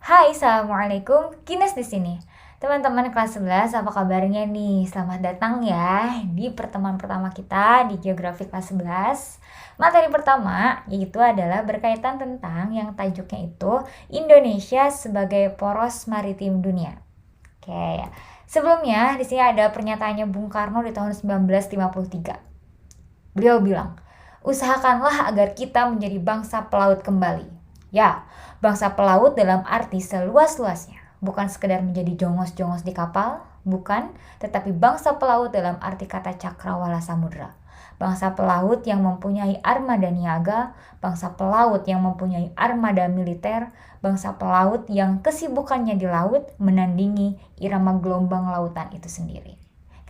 Hai, assalamualaikum. Kines di sini. Teman-teman kelas 11, apa kabarnya nih? Selamat datang ya di pertemuan pertama kita di Geografi kelas 11. Materi pertama yaitu adalah berkaitan tentang yang tajuknya itu Indonesia sebagai poros maritim dunia. Oke. Sebelumnya di sini ada pernyataannya Bung Karno di tahun 1953. Beliau bilang, "Usahakanlah agar kita menjadi bangsa pelaut kembali." Ya, bangsa pelaut dalam arti seluas-luasnya, bukan sekedar menjadi jongos-jongos di kapal, bukan, tetapi bangsa pelaut dalam arti kata cakrawala samudra. Bangsa pelaut yang mempunyai armada niaga, bangsa pelaut yang mempunyai armada militer, bangsa pelaut yang kesibukannya di laut menandingi irama gelombang lautan itu sendiri.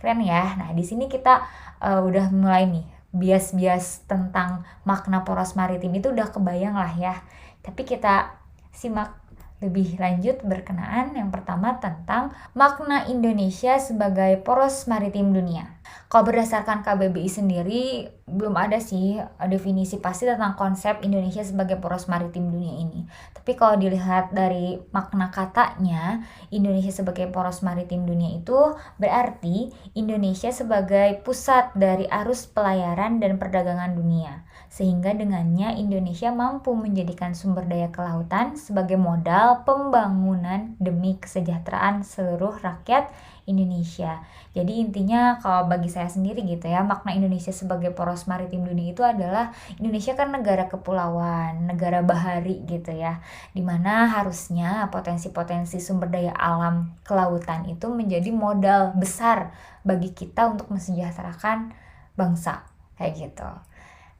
Keren ya. Nah, di sini kita udah mulai nih bias-bias tentang makna poros maritim itu udah kebayang lah ya. Tapi kita simak lebih lanjut berkenaan yang pertama tentang makna Indonesia sebagai poros maritim dunia. Kalau berdasarkan KBBI sendiri belum ada sih definisi pasti tentang konsep Indonesia sebagai poros maritim dunia ini. Tapi kalau dilihat dari makna katanya, Indonesia sebagai poros maritim dunia itu berarti Indonesia sebagai pusat dari arus pelayaran dan perdagangan dunia, sehingga dengannya Indonesia mampu menjadikan sumber daya kelautan sebagai modal pembangunan demi kesejahteraan seluruh rakyat Indonesia. Jadi intinya kalau bagi saya sendiri gitu ya, makna Indonesia sebagai poros maritim dunia itu adalah Indonesia kan negara kepulauan, negara bahari gitu ya, dimana harusnya potensi-potensi sumber daya alam kelautan itu menjadi modal besar bagi kita untuk mensejahterakan bangsa kayak gitu.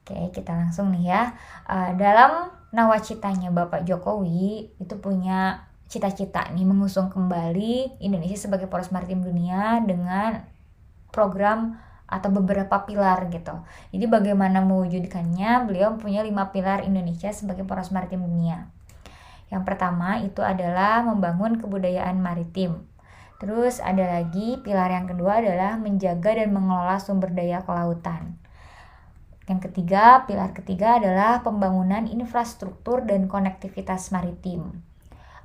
Oke, kita langsung nih ya. Dalam nawacitanya Bapak Jokowi itu punya cita-cita nih mengusung kembali Indonesia sebagai poros maritim dunia dengan program atau beberapa pilar gitu. Jadi bagaimana mewujudkannya? Beliau punya 5 pilar Indonesia sebagai poros maritim dunia. Yang pertama itu adalah membangun kebudayaan maritim. Terus ada lagi pilar yang kedua adalah menjaga dan mengelola sumber daya kelautan. Yang ketiga, pilar ketiga adalah pembangunan infrastruktur dan konektivitas maritim.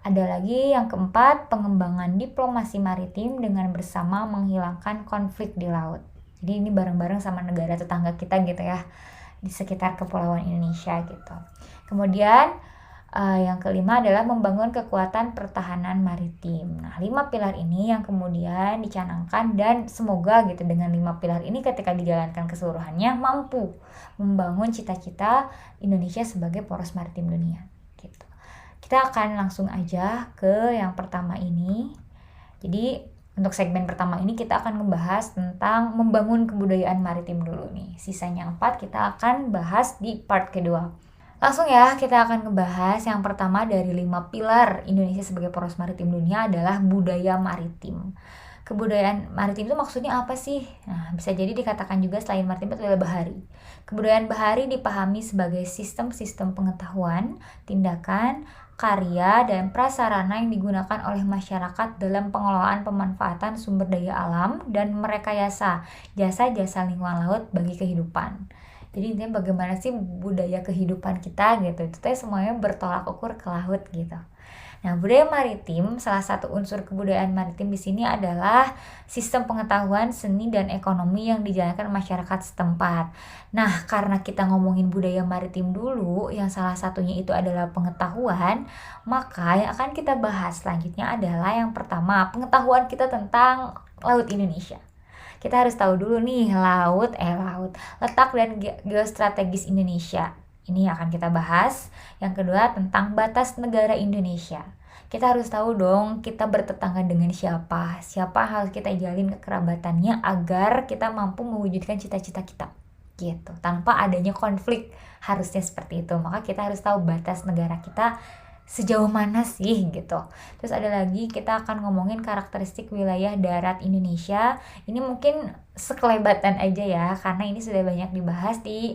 Ada lagi yang keempat, pengembangan diplomasi maritim dengan bersama menghilangkan konflik di laut. Jadi ini bareng-bareng sama negara tetangga kita gitu ya, di sekitar kepulauan Indonesia gitu. Kemudian yang kelima adalah membangun kekuatan pertahanan maritim. Nah, 5 pilar ini yang kemudian dicanangkan dan semoga gitu dengan 5 pilar ini ketika dijalankan keseluruhannya mampu membangun cita-cita Indonesia sebagai poros maritim dunia gitu. Kita akan langsung aja ke yang pertama ini. Jadi untuk segmen pertama ini kita akan membahas tentang membangun kebudayaan maritim dulu nih. Sisanya 4 kita akan bahas di part kedua. Langsung ya, kita akan ngebahas yang pertama dari 5 pilar Indonesia sebagai poros maritim dunia adalah budaya maritim. Kebudayaan maritim itu maksudnya apa sih? Nah, bisa jadi dikatakan juga selain maritim itu adalah bahari. Kebudayaan bahari dipahami sebagai sistem-sistem pengetahuan, tindakan, karya, dan prasarana yang digunakan oleh masyarakat dalam pengelolaan pemanfaatan sumber daya alam dan merekayasa jasa-jasa lingkungan laut bagi kehidupan. Jadi intinya bagaimana sih budaya kehidupan kita gitu, itu teh semuanya bertolak ukur ke laut gitu. Nah, budaya maritim, salah satu unsur kebudayaan maritim di sini adalah sistem pengetahuan, seni, dan ekonomi yang dijalankan masyarakat setempat. Nah, karena kita ngomongin budaya maritim dulu, yang salah satunya itu adalah pengetahuan, maka yang akan kita bahas selanjutnya adalah yang pertama, pengetahuan kita tentang Laut Indonesia. Kita harus tahu dulu nih letak dan geostrategis Indonesia. Ini akan kita bahas. Yang kedua tentang batas negara Indonesia. Kita harus tahu dong kita bertetangga dengan siapa harus kita jalin kekerabatannya agar kita mampu mewujudkan cita-cita kita gitu. Tanpa adanya konflik, harusnya seperti itu. Maka kita harus tahu batas negara kita sejauh mana sih gitu. Terus ada lagi kita akan ngomongin karakteristik wilayah darat Indonesia. Ini mungkin sekelebatan aja ya, karena ini sudah banyak dibahas di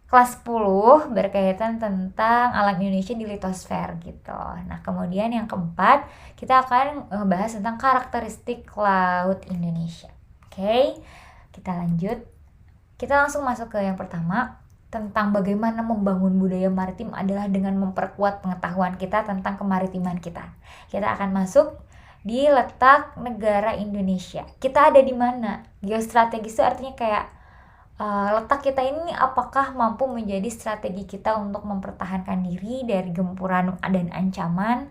kelas 10 berkaitan tentang alam Indonesia di litosfer gitu. Nah, kemudian yang keempat kita akan bahas tentang karakteristik laut Indonesia. Oke, kita lanjut. Kita langsung masuk ke yang pertama. tentang bagaimana membangun budaya maritim adalah dengan memperkuat pengetahuan kita tentang kemaritiman kita. Kita akan masuk di letak negara Indonesia. Kita ada di mana? Geostrategis itu artinya kayak letak kita ini apakah mampu menjadi strategi kita untuk mempertahankan diri dari gempuran dan ancaman,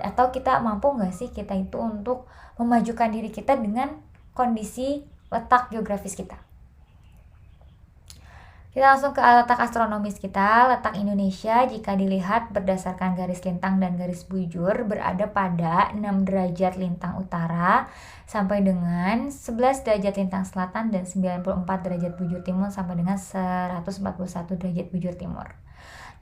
atau kita mampu nggak sih kita itu untuk memajukan diri kita dengan kondisi letak geografis kita. Kita langsung ke letak astronomis kita. Letak Indonesia jika dilihat berdasarkan garis lintang dan garis bujur berada pada 6 derajat lintang utara sampai dengan 11 derajat lintang selatan dan 94 derajat bujur timur sampai dengan 141 derajat bujur timur.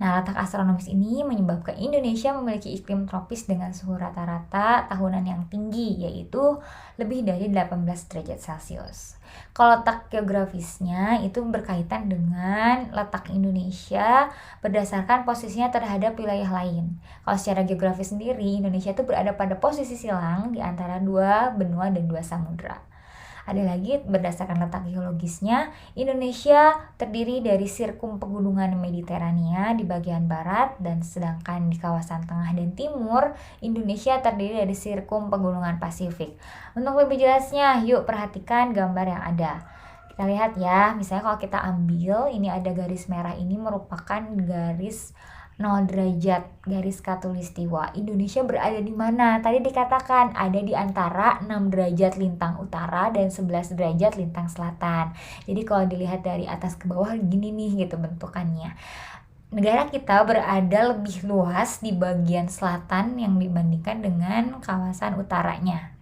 Nah, letak astronomis ini menyebabkan Indonesia memiliki iklim tropis dengan suhu rata-rata tahunan yang tinggi, yaitu lebih dari 18 derajat Celcius. Kalau letak geografisnya itu berkaitan dengan letak Indonesia berdasarkan posisinya terhadap wilayah lain. Kalau secara geografis sendiri, Indonesia itu berada pada posisi silang di antara 2 benua dan 2 samudra. Ada lagi berdasarkan letak geologisnya, Indonesia terdiri dari sirkum pegunungan Mediterania di bagian barat, dan sedangkan di kawasan tengah dan timur, Indonesia terdiri dari sirkum pegunungan Pasifik. Untuk lebih jelasnya, yuk perhatikan gambar yang ada. Kita lihat ya, misalnya kalau kita ambil, ini ada garis merah, ini merupakan garis 0 derajat, garis khatulistiwa. Indonesia berada di mana? Tadi dikatakan ada di antara 6 derajat lintang utara dan 11 derajat lintang selatan. Jadi kalau dilihat dari atas ke bawah gini nih gitu bentukannya. Negara kita berada lebih luas di bagian selatan yang dibandingkan dengan kawasan utaranya.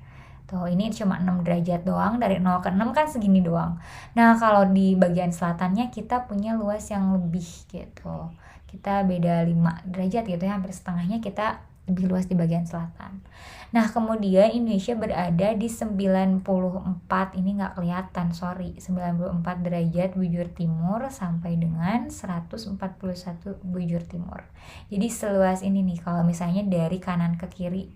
Tuh, ini cuma 6 derajat doang, dari 0 ke 6 kan segini doang. Nah, kalau di bagian selatannya kita punya luas yang lebih gitu. Kita beda 5 derajat gitu ya, hampir setengahnya kita lebih luas di bagian selatan. Nah, kemudian Indonesia berada di 94, ini nggak kelihatan, 94 derajat bujur timur sampai dengan 141 bujur timur. Jadi seluas ini nih, kalau misalnya dari kanan ke kiri,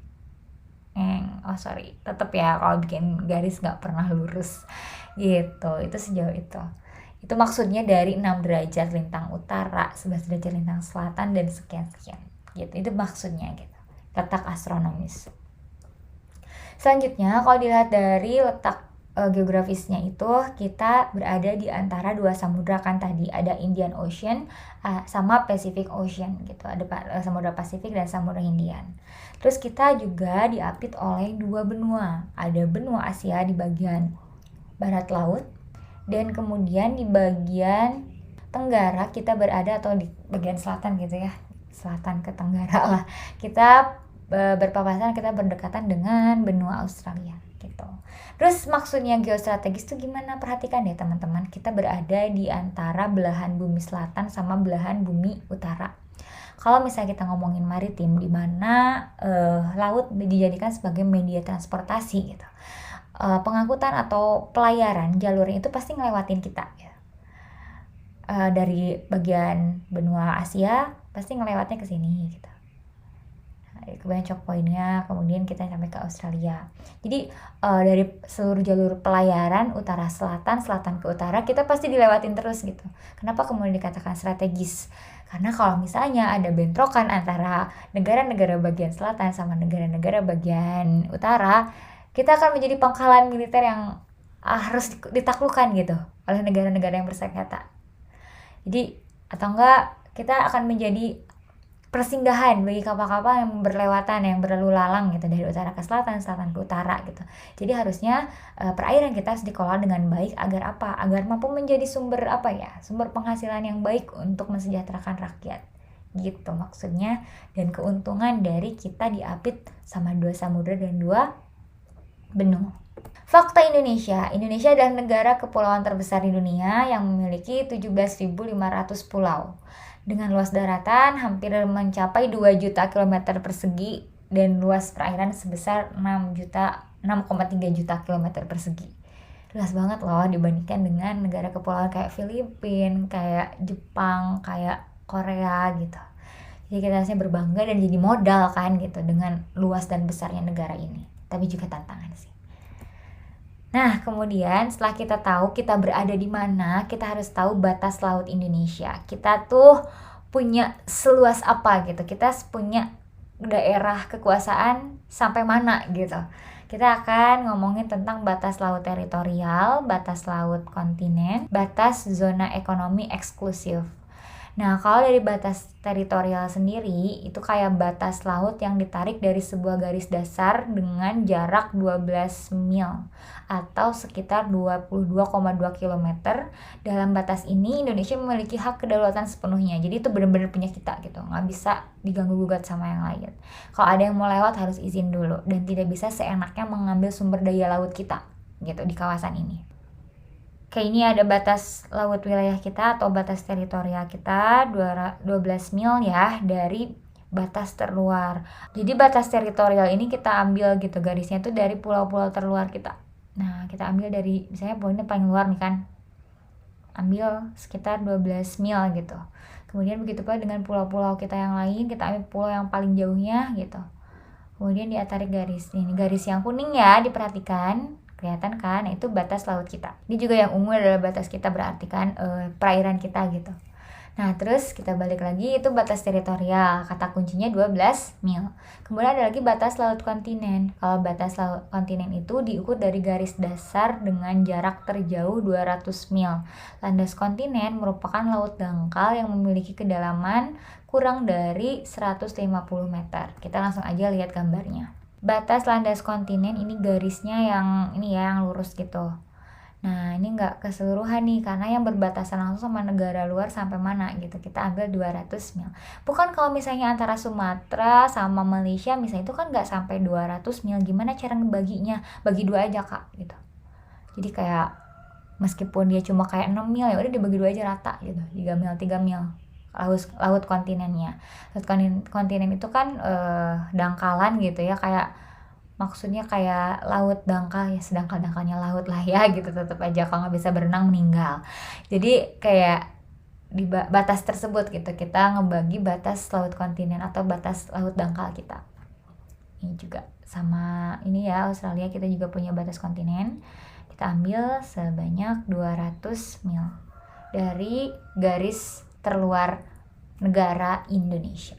tetap ya kalau bikin garis nggak pernah lurus gitu, itu sejauh itu. Itu maksudnya dari 6 derajat lintang utara, 11 derajat lintang selatan, dan sekian-sekian gitu. Itu maksudnya gitu, letak astronomis. Selanjutnya kalau dilihat dari letak geografisnya itu, kita berada di antara 2 samudra kan tadi, ada Indian Ocean sama Pacific Ocean gitu. Ada Samudra Pasifik dan Samudra Hindian. Terus kita juga diapit oleh 2 benua. Ada benua Asia di bagian barat laut, dan kemudian di bagian tenggara kita berada, atau di bagian selatan gitu ya, selatan ke tenggara lah, kita berpapasan, kita berdekatan dengan benua Australia gitu. Terus maksudnya geostrategis itu gimana? Perhatikan deh teman-teman, kita berada di antara belahan bumi selatan sama belahan bumi utara. Kalau misalnya kita ngomongin maritim, di mana laut dijadikan sebagai media transportasi gitu, pengangkutan atau pelayaran jalurnya itu pasti ngelewatin kita ya. Dari bagian benua Asia pasti ngelewatnya ke sini gitu, ke Bangkok Pointnya, kemudian kita sampai ke Australia. Jadi dari seluruh jalur pelayaran utara selatan, selatan ke utara, kita pasti dilewatin terus gitu. Kenapa kemudian dikatakan strategis? Karena kalau misalnya ada bentrokan antara negara-negara bagian selatan sama negara-negara bagian utara, kita akan menjadi pangkalan militer yang harus ditaklukkan gitu oleh negara-negara yang bersenjata. Jadi atau enggak, kita akan menjadi persinggahan bagi kapal-kapal yang berlewatan, yang berlalu lalang gitu dari utara ke selatan, selatan ke utara gitu. Jadi harusnya perairan kita harus dikelola dengan baik agar apa? Agar mampu menjadi sumber sumber penghasilan yang baik untuk mensejahterakan rakyat. Gitu maksudnya, dan keuntungan dari kita diapit sama 2 samudra dan 2 benua. Fakta Indonesia adalah negara kepulauan terbesar di dunia yang memiliki 17.500 pulau dengan luas daratan hampir mencapai 2 juta kilometer persegi dan luas perairan sebesar 6,3 juta kilometer persegi. Luas banget loh dibandingkan dengan negara kepulauan kayak Filipina, kayak Jepang, kayak Korea gitu. Jadi kita harusnya berbangga dan jadi modal kan gitu dengan luas dan besarnya negara ini. Tapi juga tantangan sih. Nah, kemudian setelah kita tahu kita berada di mana, kita harus tahu batas laut Indonesia. Kita tuh punya seluas apa gitu. Kita punya daerah kekuasaan sampai mana gitu. Kita akan ngomongin tentang batas laut teritorial, batas laut kontinen, batas zona ekonomi eksklusif. Nah, kalau dari batas teritorial sendiri, itu kayak batas laut yang ditarik dari sebuah garis dasar dengan jarak 12 mil atau sekitar 22,2 km. Dalam batas ini, Indonesia memiliki hak kedaulatan sepenuhnya. Jadi itu benar-benar punya kita gitu, nggak bisa diganggu-gugat sama yang lain. Kalau ada yang mau lewat harus izin dulu dan tidak bisa seenaknya mengambil sumber daya laut kita gitu di kawasan ini. Kayak ini ada batas laut wilayah kita atau batas teritorial kita 12 mil ya dari batas terluar. Jadi batas teritorial ini kita ambil gitu garisnya tuh dari pulau-pulau terluar kita. Nah, kita ambil dari misalnya poinnya paling luar nih kan. Ambil sekitar 12 mil gitu. Kemudian begitu pula dengan pulau-pulau kita yang lain, kita ambil pulau yang paling jauhnya gitu. Kemudian dia tarik garis. Ini garis yang kuning ya, diperhatikan. Kelihatan kan, itu batas laut kita. Ini juga yang ungu adalah batas kita, berarti kan perairan kita gitu. Nah, terus kita balik lagi, itu batas teritorial. Kata kuncinya 12 mil. Kemudian ada lagi batas laut kontinen. Kalau batas laut kontinen itu diukur dari garis dasar dengan jarak terjauh 200 mil. Landas kontinen merupakan laut dangkal yang memiliki kedalaman kurang dari 150 meter. Kita langsung aja lihat gambarnya. Batas landas kontinen ini garisnya yang ini ya, yang lurus gitu. Nah, ini nggak keseluruhan nih, karena yang berbatasan langsung sama negara luar sampai mana gitu. Kita ambil 200 mil. Bukan kalau misalnya antara Sumatera sama Malaysia misalnya itu kan nggak sampai 200 mil. Gimana cara ngebaginya? Bagi 2 aja, Kak, gitu. Jadi kayak meskipun dia cuma kayak 6 mil ya udah dibagi 2 aja rata gitu. 3 mil, 3 mil. Laut kontinennya. Laut kontinen itu kan dangkalan gitu ya, kayak maksudnya kayak laut dangkal ya, sedangkal-dangkalnya laut lah ya gitu, tetap aja kalau nggak bisa berenang meninggal. Jadi kayak di batas tersebut gitu kita ngebagi batas laut kontinen atau batas laut dangkal kita. Ini juga sama ini ya, Australia kita juga punya batas kontinen. Kita ambil sebanyak 200 mil dari garis terluar negara Indonesia.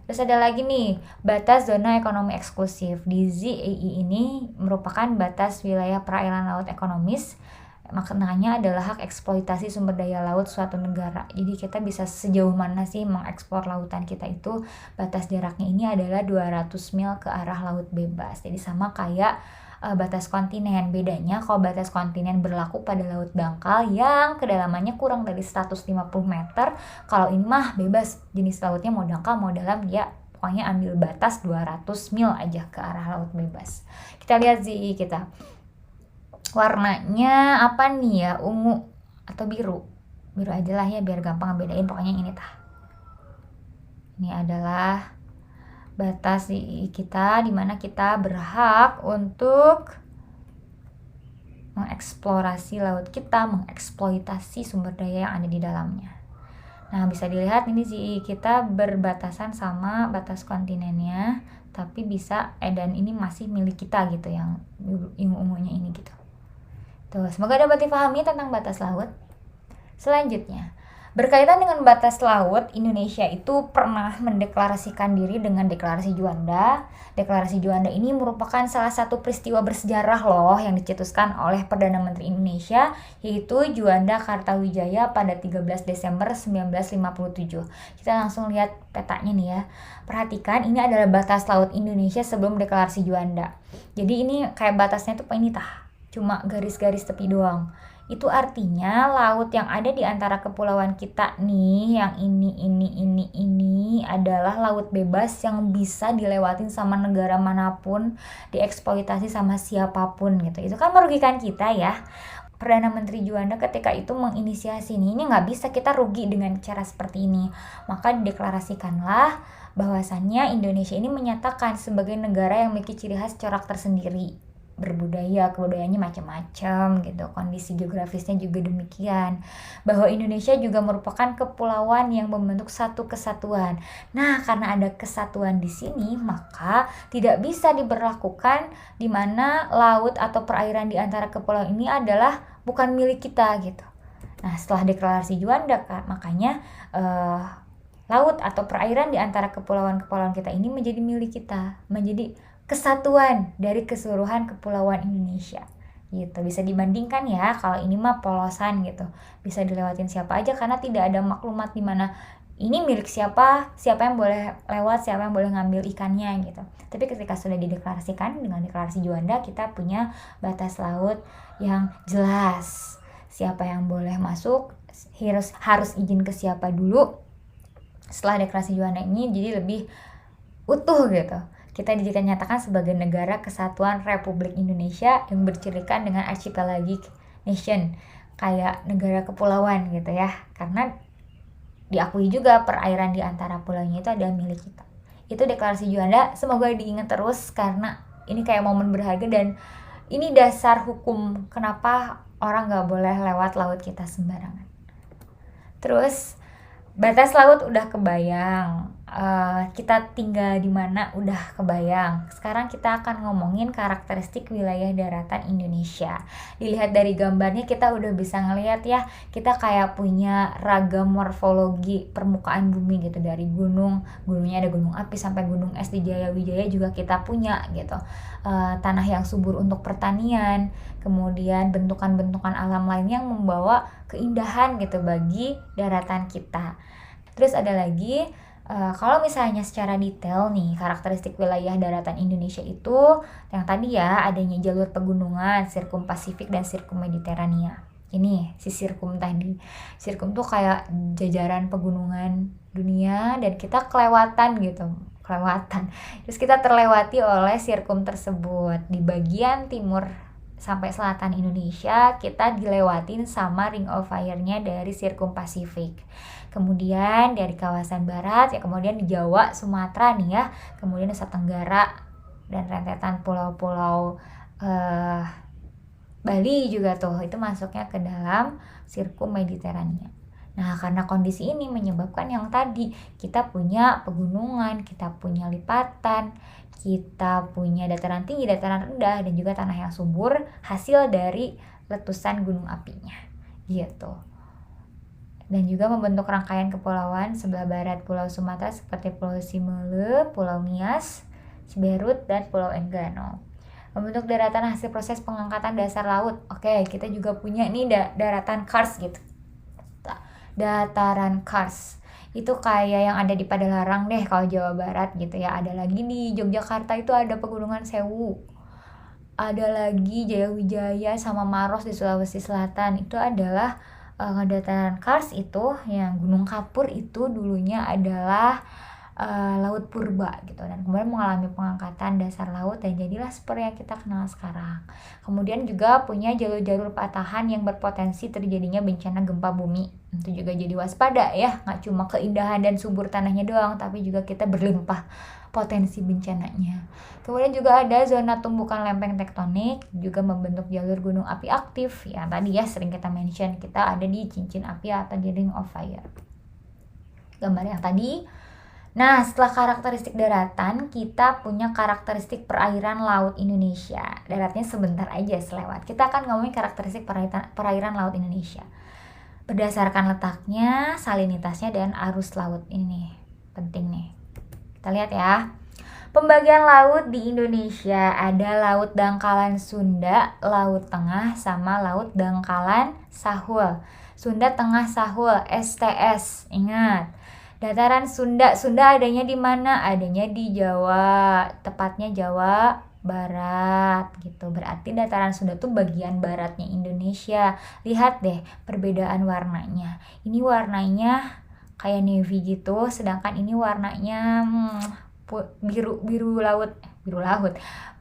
Terus ada lagi nih, batas zona ekonomi eksklusif. Di ZEE ini merupakan batas wilayah perairan laut ekonomis. Maknanya adalah hak eksploitasi sumber daya laut suatu negara. Jadi kita bisa sejauh mana sih mengeksplor lautan kita itu. Batas jaraknya ini adalah 200 mil ke arah laut bebas. Jadi sama kayak batas kontinen. Bedanya kalau batas kontinen berlaku pada laut dangkal yang kedalamannya kurang dari 150 meter. Kalau ini mah bebas, jenis lautnya mau dangkal mau dalam, dia pokoknya ambil batas 200 mil aja ke arah laut bebas. Kita lihat ZEE kita. Warnanya apa nih ya? Ungu atau biru? Biru aja lah ya biar gampang ngebedain, pokoknya ini tah. Ini adalah batas kita di mana kita berhak untuk mengeksplorasi laut kita, mengeksploitasi sumber daya yang ada di dalamnya. Nah, bisa dilihat ini sih kita berbatasan sama batas kontinennya, tapi bisa dan ini masih milik kita gitu, yang ungu-ungunya ini gitu. Tuh, semoga dapat dipahami tentang batas laut. Selanjutnya, berkaitan dengan batas laut, Indonesia itu pernah mendeklarasikan diri dengan Deklarasi Juanda. Deklarasi Juanda ini merupakan salah satu peristiwa bersejarah loh yang dicetuskan oleh Perdana Menteri Indonesia, yaitu Juanda Kartawijaya pada 13 Desember 1957. Kita langsung lihat petanya nih ya. Perhatikan, ini adalah batas laut Indonesia sebelum Deklarasi Juanda. Jadi ini kayak batasnya tuh ini tah, cuma garis-garis tepi doang. Itu artinya laut yang ada di antara kepulauan kita nih, yang ini adalah laut bebas yang bisa dilewatin sama negara manapun, dieksploitasi sama siapapun gitu. Itu kan merugikan kita ya. Perdana Menteri Juanda ketika itu menginisiasi ini nggak bisa kita rugi dengan cara seperti ini. Maka dideklarasikanlah bahwasannya Indonesia ini menyatakan sebagai negara yang memiliki ciri khas corak tersendiri. berbudaya, kebudayaannya macam-macam gitu. Kondisi geografisnya juga demikian. Bahwa Indonesia juga merupakan kepulauan yang membentuk satu kesatuan. Nah, karena ada kesatuan di sini, maka tidak bisa diberlakukan di mana laut atau perairan di antara kepulauan ini adalah bukan milik kita gitu. Nah, setelah deklarasi Juanda, makanya laut atau perairan di antara kepulauan-kepulauan kita ini menjadi milik kita, menjadi kesatuan dari keseluruhan kepulauan Indonesia gitu. Bisa dibandingkan ya, kalau ini mah polosan gitu, bisa dilewatin siapa aja karena tidak ada maklumat di mana ini milik siapa, siapa yang boleh lewat, siapa yang boleh ngambil ikannya gitu. Tapi ketika sudah dideklarasikan dengan deklarasi Juanda, kita punya batas laut yang jelas, siapa yang boleh masuk, harus izin ke siapa dulu. Setelah deklarasi Juanda ini jadi lebih utuh gitu. Kita dinyatakan sebagai negara kesatuan Republik Indonesia yang bercirikan dengan archipelagic nation, kayak negara kepulauan gitu ya. Karena diakui juga perairan di antara pulaunya itu adalah milik kita. Itu deklarasi Juanda, semoga diingat terus karena ini kayak momen berharga dan ini dasar hukum kenapa orang gak boleh lewat laut kita sembarangan. Terus batas laut udah kebayang, kita tinggal di mana udah kebayang. Sekarang kita akan ngomongin karakteristik wilayah daratan Indonesia. Dilihat dari gambarnya kita udah bisa ngelihat ya, kita kayak punya ragam morfologi permukaan bumi gitu, dari gunungnya ada gunung api sampai gunung es di Jaya Wijaya juga kita punya gitu. Tanah yang subur untuk pertanian, kemudian bentukan-bentukan alam lainnya yang membawa keindahan gitu bagi daratan kita. Terus ada lagi, kalau misalnya secara detail nih, karakteristik wilayah daratan Indonesia itu yang tadi ya, adanya jalur pegunungan, sirkum Pasifik dan sirkum Mediterania. Ini si sirkum tadi. Sirkum tuh kayak jajaran pegunungan dunia dan kita kelewatan gitu. Terus kita terlewati oleh sirkum tersebut. Di bagian timur sampai selatan Indonesia kita dilewatin sama ring of fire-nya dari sirkum Pasifik. Kemudian dari kawasan barat ya, kemudian di Jawa, Sumatera nih ya, kemudian Nusa Tenggara dan rentetan pulau-pulau Bali juga tuh, itu masuknya ke dalam sirkum Mediterania. Nah, karena kondisi ini menyebabkan yang tadi kita punya pegunungan, kita punya lipatan, kita punya dataran tinggi, dataran rendah, dan juga tanah yang subur hasil dari letusan gunung apinya gitu. Dan juga membentuk rangkaian kepulauan sebelah barat Pulau Sumatera seperti Pulau Simele, Pulau Nias, Siberut, dan Pulau Enggano. Membentuk daratan hasil proses pengangkatan dasar laut. Oke, kita juga punya nih daratan karst gitu. Dataran karst itu kayak yang ada di Padalarang deh kalau Jawa Barat gitu ya. Ada lagi di Yogyakarta itu ada Pegunungan Sewu, ada lagi Jaya Wijaya sama Maros di Sulawesi Selatan. Itu adalah dataran karst itu, yang Gunung Kapur itu dulunya adalah laut purba gitu, dan kemudian mengalami pengangkatan dasar laut dan jadilah seperti yang kita kenal sekarang. Kemudian juga punya jalur-jalur patahan yang berpotensi terjadinya bencana gempa bumi. Itu juga jadi waspada ya, nggak cuma keindahan dan subur tanahnya doang, tapi juga kita berlimpah potensi bencananya. Kemudian juga ada zona tumbukan lempeng tektonik, juga membentuk jalur gunung api aktif. Ya tadi ya sering kita mention, kita ada di cincin api atau di ring of fire. Gambar yang tadi. Nah, setelah karakteristik daratan, kita punya karakteristik perairan laut Indonesia. Daratnya sebentar aja selewat. Kita akan ngomongin karakteristik perairan laut Indonesia berdasarkan letaknya, salinitasnya, dan arus laut. Ini penting nih. Kita lihat ya. Pembagian laut di Indonesia ada Laut Dangkalan Sunda, Laut Tengah, sama Laut Dangkalan Sahul. Sunda Tengah Sahul, STS. Ingat. Dataran Sunda adanya di mana? Adanya di Jawa, tepatnya Jawa Barat gitu. Berarti dataran Sunda tuh bagian baratnya Indonesia. Lihat deh perbedaan warnanya. Ini warnanya kayak navy gitu, sedangkan ini warnanya biru laut,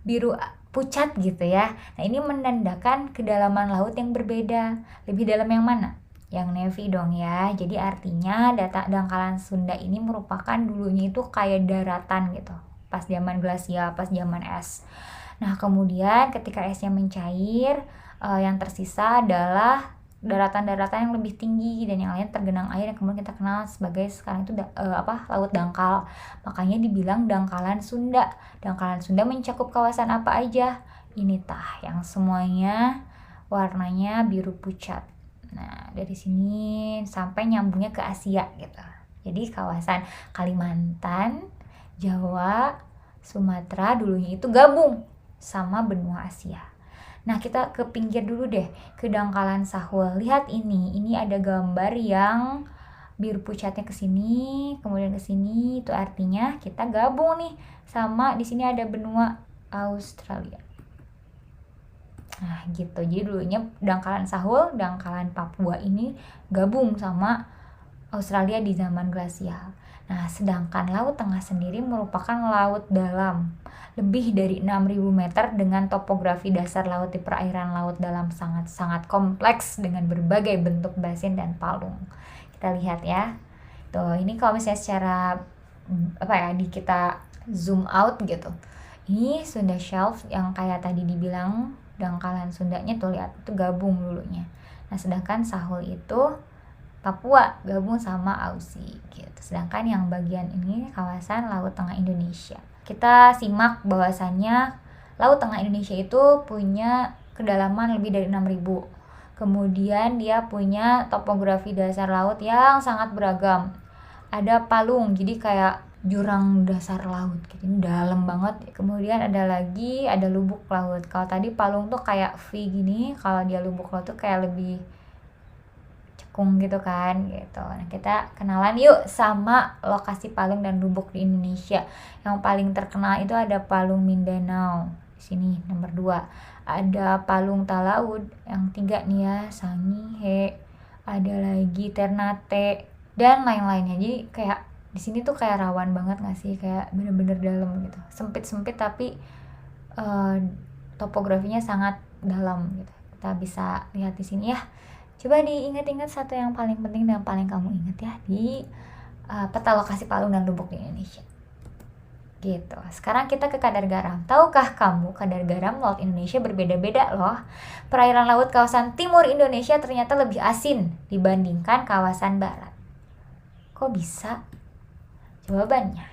biru pucat gitu ya. Nah, ini menandakan kedalaman laut yang berbeda. Lebih dalam yang mana? Yang navy dong ya. Jadi artinya dangkalan Sunda ini merupakan dulunya itu kayak daratan gitu, pas zaman glasial, pas zaman es. Nah, kemudian ketika esnya mencair, yang tersisa adalah daratan-daratan yang lebih tinggi dan yang lain tergenang air yang kemudian kita kenal sebagai sekarang itu laut dangkal. Makanya dibilang dangkalan Sunda. Dangkalan Sunda mencakup kawasan apa aja? Ini tah yang semuanya warnanya biru pucat. Nah, dari sini sampai nyambungnya ke Asia gitu. Jadi kawasan Kalimantan, Jawa, Sumatera dulunya itu gabung sama benua Asia. Nah, kita ke pinggir dulu deh, ke dangkalan Sahul. Lihat ini ada gambar yang biru pucatnya ke sini, kemudian ke sini, itu artinya kita gabung nih sama di sini ada benua Australia. Nah, gitu. Jadi dulunya dangkalan Sahul, dangkalan Papua ini gabung sama Australia di zaman glasial. Nah, sedangkan Laut Tengah sendiri merupakan laut dalam lebih dari 6.000 meter dengan topografi dasar laut di perairan laut dalam sangat-sangat kompleks dengan berbagai bentuk basin dan palung. Kita lihat ya. Tuh, ini kalau misalnya secara kita zoom out gitu. Ini Sunda Shelf yang kayak tadi dibilang dangkalan Sundanya tuh lihat, itu gabung dulunya. Nah, sedangkan Sahul itu Papua gabung sama Aussie gitu. Sedangkan yang bagian ini kawasan Laut Tengah Indonesia. Kita simak bahwasannya Laut Tengah Indonesia itu punya kedalaman lebih dari 6.000. Kemudian dia punya topografi dasar laut yang sangat beragam. Ada palung, jadi kayak jurang dasar laut gitu. Ini dalam banget. Kemudian ada lubuk laut. Kalau tadi palung tuh kayak V gini, kalau dia lubuk laut tuh kayak lebih gitu kan gitu. Nah, kita kenalan yuk sama lokasi palung dan lubuk di Indonesia. Yang paling terkenal itu ada Palung Mindanao. Di sini nomor 2. Ada Palung Talaud, yang 3 nih ya, Sangihe, ada lagi Ternate dan lain-lainnya. Jadi kayak di sini tuh kayak rawan banget nggak sih, kayak bener-bener dalam gitu. Sempit-sempit tapi topografinya sangat dalam gitu. Kita bisa lihat di sini ya. Coba diingat-ingat satu yang paling penting dan paling kamu ingat ya di peta lokasi palung dan lubuk di Indonesia. Gitu. Sekarang kita ke kadar garam. Tahukah kamu kadar garam laut Indonesia berbeda-beda loh. Perairan laut kawasan timur Indonesia ternyata lebih asin dibandingkan kawasan barat. Kok bisa? Jawabannya,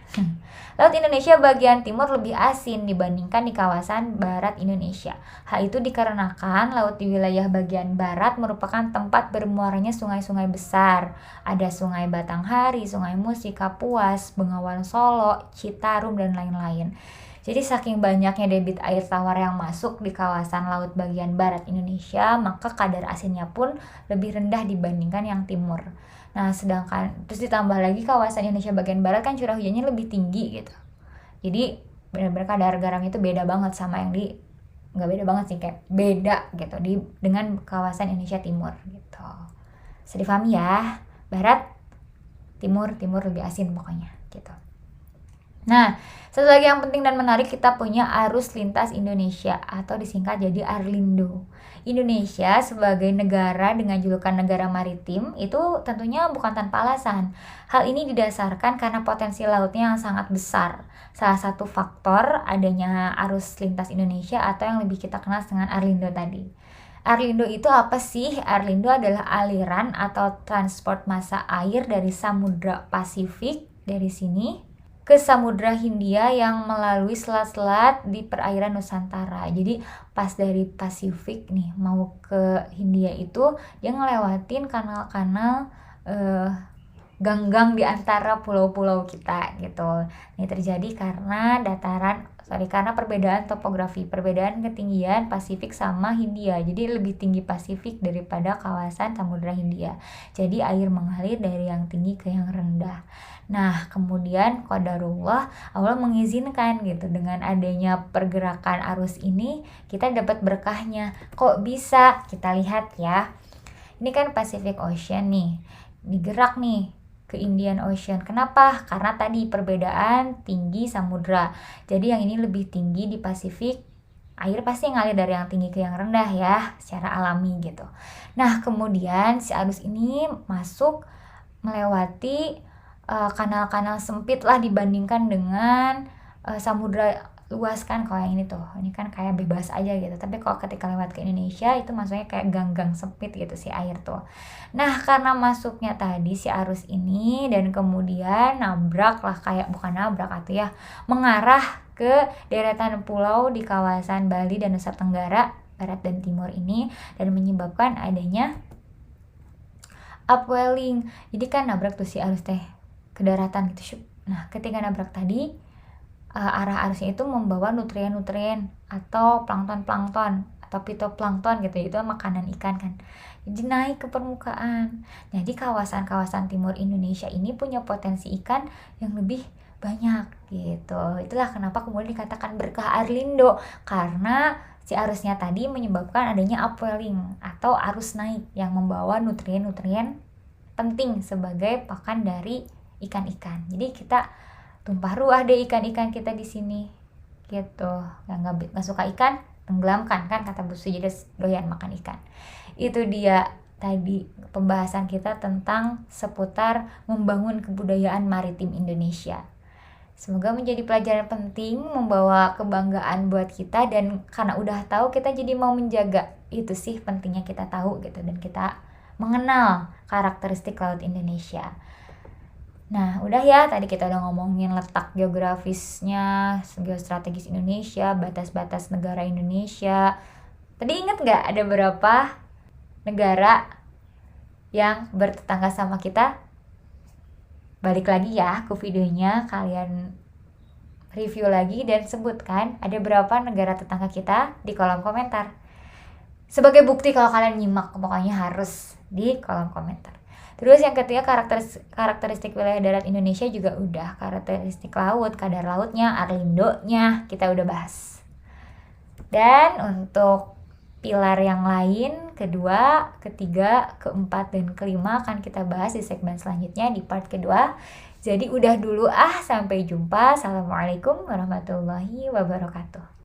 Laut Indonesia bagian timur lebih asin dibandingkan di kawasan barat Indonesia. Hal itu dikarenakan laut di wilayah bagian barat merupakan tempat bermuaranya sungai-sungai besar. Ada Sungai Batanghari, Sungai Musi, Kapuas, Bengawan Solo, Citarum, dan lain-lain. Jadi saking banyaknya debit air tawar yang masuk di kawasan laut bagian barat Indonesia, maka kadar asinnya pun lebih rendah dibandingkan yang timur. Nah, sedangkan terus ditambah lagi kawasan Indonesia bagian barat kan curah hujannya lebih tinggi gitu. Jadi benar-benar kadar garam itu beda banget sama yang nggak beda banget sih, kayak beda gitu dengan kawasan Indonesia timur gitu. Bisa difahami ya, barat, timur lebih asin pokoknya gitu. Nah, satu lagi yang penting dan menarik, kita punya arus lintas Indonesia atau disingkat jadi Arlindo. Indonesia sebagai negara dengan julukan negara maritim itu tentunya bukan tanpa alasan. Hal ini didasarkan karena potensi lautnya yang sangat besar. Salah satu faktor adanya arus lintas Indonesia atau yang lebih kita kenal dengan Arlindo tadi. Arlindo itu apa sih? Arlindo adalah aliran atau transport massa air dari Samudra Pasifik dari sini ke Samudra Hindia yang melalui selat-selat di perairan Nusantara. Jadi pas dari Pasifik nih mau ke Hindia itu dia ngelewatin kanal-kanal gang-gang di antara pulau-pulau kita gitu. Ini terjadi karena karena perbedaan topografi, perbedaan ketinggian Pasifik sama Hindia. Jadi lebih tinggi Pasifik daripada kawasan Samudra Hindia. Jadi air mengalir dari yang tinggi ke yang rendah. Nah, kemudian qadarullah Allah mengizinkan gitu, dengan adanya pergerakan arus ini kita dapat berkahnya. Kok bisa? Kita lihat ya. Ini kan Pacific Ocean nih. Digerak nih ke Indian Ocean. Kenapa? Karena tadi perbedaan tinggi samudra. Jadi yang ini lebih tinggi di Pasifik, air pasti ngalir dari yang tinggi ke yang rendah ya, secara alami gitu. Nah, kemudian si arus ini masuk melewati kanal-kanal sempit lah dibandingkan dengan luas kan. Kalau yang ini kan kayak bebas aja gitu, tapi kalau ketika lewat ke Indonesia itu masuknya kayak gang-gang sempit gitu si air tuh. Nah, karena masuknya tadi si arus ini dan kemudian nabrak lah, kayak bukan nabrak atau ya, mengarah ke deretan pulau di kawasan Bali dan Nusa Tenggara Barat dan Timur ini, dan menyebabkan adanya upwelling. Jadi kan nabrak tuh si arus teh ke daratan gitu. Nah, ketika nabrak tadi, arah arusnya itu membawa nutrien-nutrien atau plankton-plankton atau fitoplankton gitu, itu makanan ikan kan. Jadi naik ke permukaan. Jadi kawasan-kawasan timur Indonesia ini punya potensi ikan yang lebih banyak gitu. Itulah kenapa kemudian dikatakan berkah Arlindo, karena si arusnya tadi menyebabkan adanya upwelling atau arus naik yang membawa nutrien-nutrien penting sebagai pakan dari ikan-ikan. Jadi kita tumpah ruah deh ikan-ikan kita di sini gitu. Nggak suka ikan, tenggelamkan kan kata Bu Suji, doyan makan ikan. Itu dia tadi pembahasan kita tentang seputar membangun kebudayaan maritim Indonesia. Semoga menjadi pelajaran penting, membawa kebanggaan buat kita, dan karena udah tahu kita jadi mau menjaga. Itu sih pentingnya kita tahu gitu, dan kita mengenal karakteristik laut Indonesia. Nah, udah ya, tadi kita udah ngomongin letak geografisnya, geostrategis Indonesia, batas-batas negara Indonesia. Tadi inget gak ada berapa negara yang bertetangga sama kita? Balik lagi ya ke videonya, kalian review lagi dan sebutkan ada berapa negara tetangga kita di kolom komentar. Sebagai bukti kalau kalian nyimak, pokoknya harus di kolom komentar. Terus yang ketiga, karakteristik wilayah darat Indonesia juga udah. Karakteristik laut, kadar lautnya, Arlindonya kita udah bahas. Dan untuk pilar yang lain, kedua, ketiga, keempat, dan kelima akan kita bahas di segmen selanjutnya di part kedua. Jadi udah dulu sampai jumpa. Assalamualaikum warahmatullahi wabarakatuh.